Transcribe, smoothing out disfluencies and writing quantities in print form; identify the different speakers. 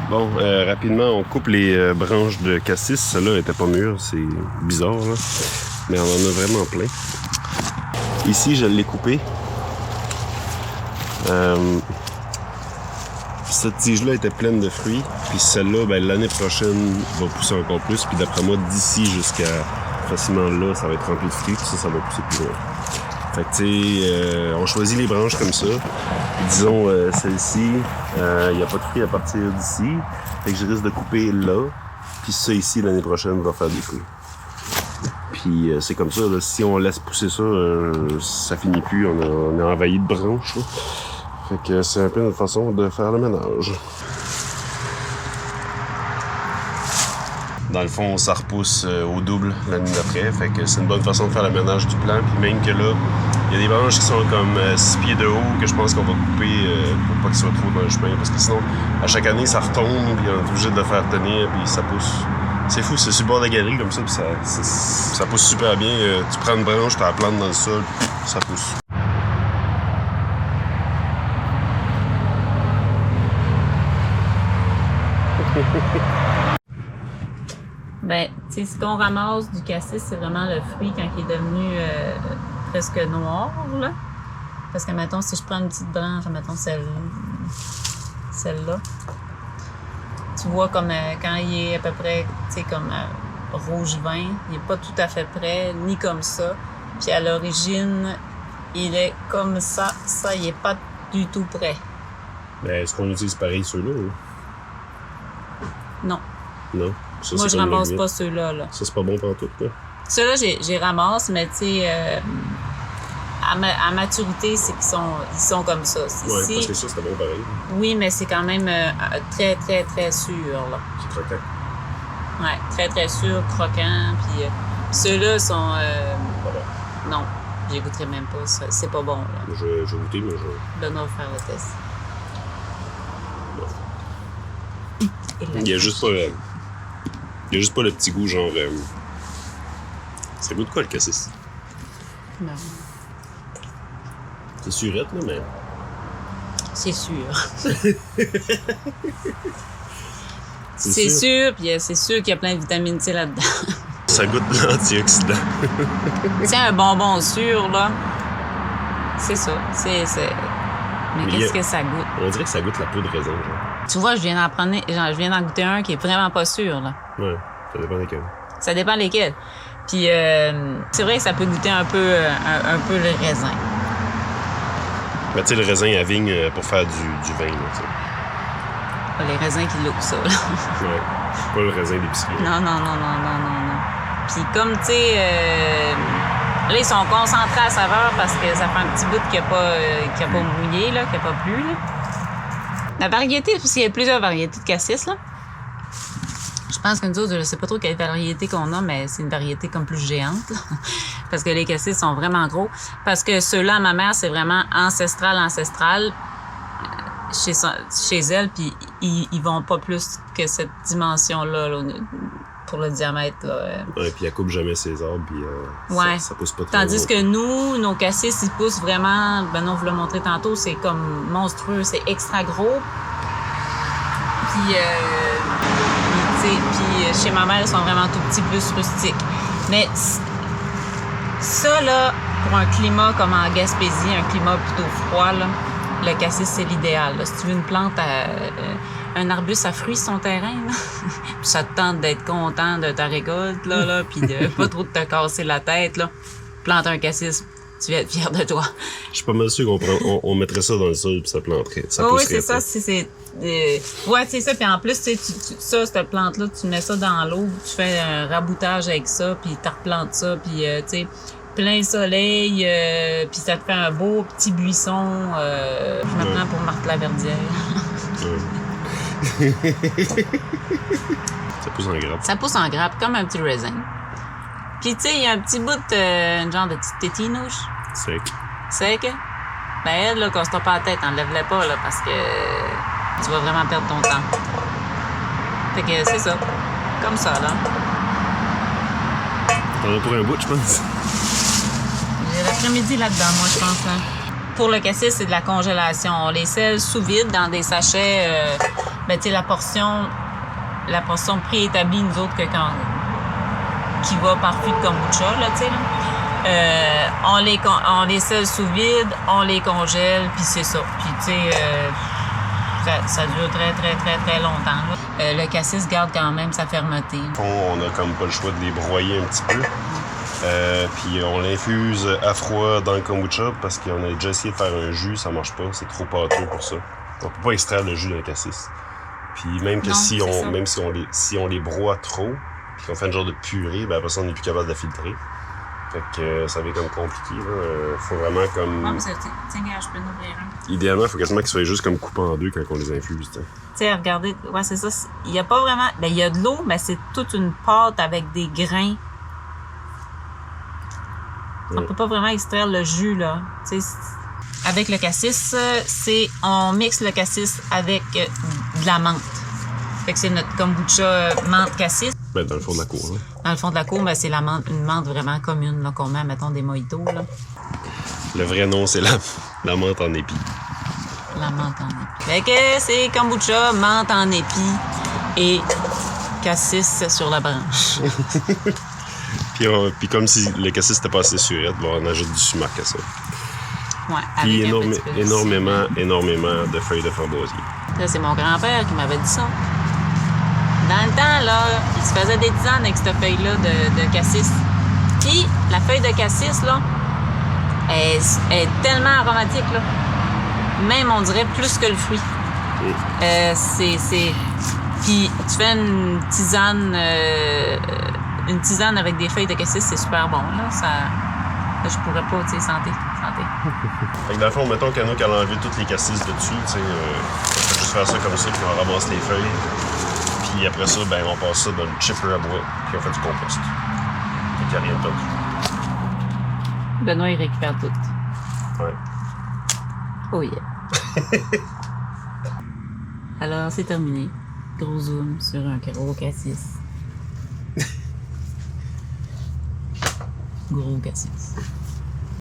Speaker 1: Bon, rapidement, on coupe les branches de cassis. Celle-là n'était pas mûre, c'est bizarre, là. Mais on en a vraiment plein. Ici, je l'ai coupé. Cette tige-là était pleine de fruits. Puis celle-là, ben, l'année prochaine, va pousser encore plus. Puis d'après moi, d'ici jusqu'à facilement là, ça va être rempli de fruits. Puis ça va pousser plus loin. Fait que, tu sais, on choisit les branches comme ça. Disons, celle-ci, il n'y a pas de fruits à partir d'ici. Fait que je risque de couper là. Puis ça ici, l'année prochaine, va faire des fruits. Puis c'est comme ça, là, si on laisse pousser ça, ça finit plus. On est envahi de branches. Là. Fait que c'est un peu notre façon de faire le ménage. Dans le fond, ça repousse au double l'année d'après. Fait que c'est une bonne façon de faire le ménage du plant. Puis même que là, il y a des branches qui sont comme 6 pieds de haut que je pense qu'on va couper pour pas qu'ils soient trop dans le chemin. Parce que sinon, à chaque année, ça retombe. Puis on est obligé de le faire tenir. Puis ça pousse. C'est fou, c'est sur le bord de la galerie comme ça. Puis ça pousse super bien. Tu prends une branche, tu la plantes dans le sol. Puis ça pousse.
Speaker 2: Ben, tu sais, ce qu'on ramasse du cassis, c'est vraiment le fruit quand il est devenu presque noir, là. Parce que, mettons, si je prends une petite branche, mettons celle-là, tu vois comme quand il est à peu près, tu sais, comme rouge vin, il est pas tout à fait prêt, ni comme ça. Puis à l'origine, il est comme ça, il est pas du tout prêt.
Speaker 1: Mais est-ce qu'on utilise pareil ceux-là? Ou?
Speaker 2: Non.
Speaker 1: Non? Ça,
Speaker 2: moi, je ramasse pas ceux-là. Là.
Speaker 1: Ça, c'est pas bon pour tout, quoi?
Speaker 2: Ceux-là, j'ai ramasse, mais tu sais, à maturité, c'est qu'ils sont comme ça.
Speaker 1: Oui, parce que ça, c'était bon pareil.
Speaker 2: Oui, mais c'est quand même très, très, très sûr, là.
Speaker 1: C'est croquant.
Speaker 2: Ouais, très, très sûr, croquant. Puis ceux-là sont...
Speaker 1: Pas bon.
Speaker 2: Non, j'y goûterai même pas. C'est pas bon, là.
Speaker 1: Je vais goûter, mais je...
Speaker 2: Benoît va faire le test.
Speaker 1: Il y a juste pas... Il y a juste pas le petit goût, genre... Ça goûte quoi, le cassis?
Speaker 2: Non.
Speaker 1: C'est surette, là, mais...
Speaker 2: C'est sûr. C'est sûr, puis c'est sûr qu'il y a plein de vitamine C là-dedans.
Speaker 1: Ça goûte l'antioxydant.
Speaker 2: C'est un bonbon sûr, là. C'est ça. Mais qu'est-ce que ça goûte?
Speaker 1: On dirait que ça goûte la peau de raisin, genre.
Speaker 2: Tu vois, je viens d'en goûter un qui est vraiment pas sûr, là.
Speaker 1: Ouais, ça dépend lesquels.
Speaker 2: Ça dépend lesquels. Puis c'est vrai que ça peut goûter un peu le raisin.
Speaker 1: Mais tu sais, le raisin à vigne pour faire du vin, là, tu sais.
Speaker 2: Les raisins qui louent ça, là.
Speaker 1: Ouais, pas le raisin d'épicerie.
Speaker 2: Non. Puis comme, tu sais, là, ils sont concentrés à saveur parce que ça fait un petit bout qu'il n'a pas mouillé, là, qu'il n'a pas plu, là. La variété, parce qu'il y a plusieurs variétés de cassis, là. Je pense que nous autres, je ne sais pas trop quelle variété qu'on a, mais c'est une variété comme plus géante, là. Parce que les cassis sont vraiment gros. Parce que ceux-là, à ma mère, c'est vraiment ancestral chez elle, puis ils vont pas plus que cette dimension-là, là, pour le diamètre, là.
Speaker 1: Ouais, puis elle coupe jamais ses arbres, puis ça pousse pas trop.
Speaker 2: Tandis que nous, nos cassis, ils poussent vraiment, on vous l'a montré tantôt, c'est comme monstrueux, c'est extra gros. Puis, chez ma mère, ils sont vraiment tout petits, plus rustiques. Mais ça, là, pour un climat comme en Gaspésie, un climat plutôt froid, là, le cassis, c'est l'idéal. Là. Si tu veux une plante, un arbuste à fruits sur ton terrain, là, puis ça te tente d'être content de ta récolte, là, puis de pas trop de te casser la tête, là, plante un cassis, tu vas être fier de toi.
Speaker 1: Je suis pas mal sûr qu'on mettrait ça dans le sol puis ça planterait.
Speaker 2: Oui, c'est ça. Ouais, c'est ça. Puis en plus, ça, cette plante-là, tu mets ça dans l'eau, tu fais un raboutage avec ça, puis tu replantes ça, puis tu sais, plein soleil, puis ça te fait un beau petit buisson. Je me prends pour Marthe Laverdière.
Speaker 1: Ça pousse en grappe.
Speaker 2: Ça pousse en grappe, comme un petit raisin. Puis tu sais, il y a un petit bout de genre de petite tétinouche. Sec. Ben elle, là, casse-toi pas la tête, enlève-la pas, là, parce que tu vas vraiment perdre ton temps. Fait que c'est ça. Comme ça, là.
Speaker 1: T'en as pour un bout, je pense.
Speaker 2: J'ai l'après-midi là-dedans, moi, je pense, là. Pour le cassis, c'est de la congélation. On les scelle sous vide dans des sachets Ben, tu sais, la portion préétablie, nous autres, qui va par fût de kombucha, là, tu sais, là. On les scelle sous vide, on les congèle, puis c'est ça. Puis, tu sais, ça dure très, très, très, très longtemps, là. Le cassis garde quand même sa fermeté.
Speaker 1: On a comme pas le choix de les broyer un petit peu. Puis on l'infuse à froid dans le kombucha parce qu'on a déjà essayé de faire un jus, ça marche pas, c'est trop pâteux pour ça. On peut pas extraire le jus d'un cassis. Puis même que
Speaker 2: Non,
Speaker 1: si on les broie trop, puis qu'on fait une genre de purée, ben après ça on n'est plus capable de la filtrer. Fait que ça va être comme compliqué, là. Faut vraiment comme...
Speaker 2: Non, mais ça, tiens, je peux en ouvrir un.
Speaker 1: Idéalement, il faut quasiment qu'ils soient juste comme coupés en deux quand on les infuse, t'sais.
Speaker 2: Tu sais, regardez, ouais, c'est ça. Il y a pas vraiment... Ben, il y a de l'eau, mais c'est toute une pâte avec des grains. On peut pas vraiment extraire le jus, là. Tu sais, avec le cassis, on mixe le cassis avec de la menthe. Fait que c'est notre kombucha menthe cassis.
Speaker 1: Ben, dans le fond de la cour, là.
Speaker 2: Dans le fond de la cour, ben, c'est une menthe vraiment commune, là, qu'on met, mettons, des mojitos, là.
Speaker 1: Le vrai nom, c'est la menthe en épi.
Speaker 2: La menthe en épi. Fait que c'est kombucha, menthe en épi et cassis sur la branche.
Speaker 1: Puis comme si le cassis était pas assez surette, bon, on ajoute du sumac à ça.
Speaker 2: Ouais,
Speaker 1: puis
Speaker 2: avec un petit peu de
Speaker 1: énormément de feuilles de framboisier.
Speaker 2: Ça, c'est mon grand-père qui m'avait dit ça. Dans le temps, là, il se faisait des tisanes avec cette feuille-là de cassis. Puis, la feuille de cassis, là, elle est tellement aromatique, là. Même, on dirait, plus que le fruit. Puis, tu fais une tisane avec des feuilles de cassis, c'est super bon, là. Je pourrais pas, tu sais, santé.
Speaker 1: Fait que dans le fond, mettons qu'elle a enlevé toutes les cassis de dessus, tu sais, on peut juste faire ça comme ça, puis on ramasse les feuilles. Puis après ça, ben on passe ça dans le chipper à bois, puis on fait du compost. Fait qu'il n'y a rien d'autre.
Speaker 2: Benoît, il récupère tout.
Speaker 1: Ouais.
Speaker 2: Oh yeah. Alors, c'est terminé. Gros zoom sur un gros cassis. Gros cassis.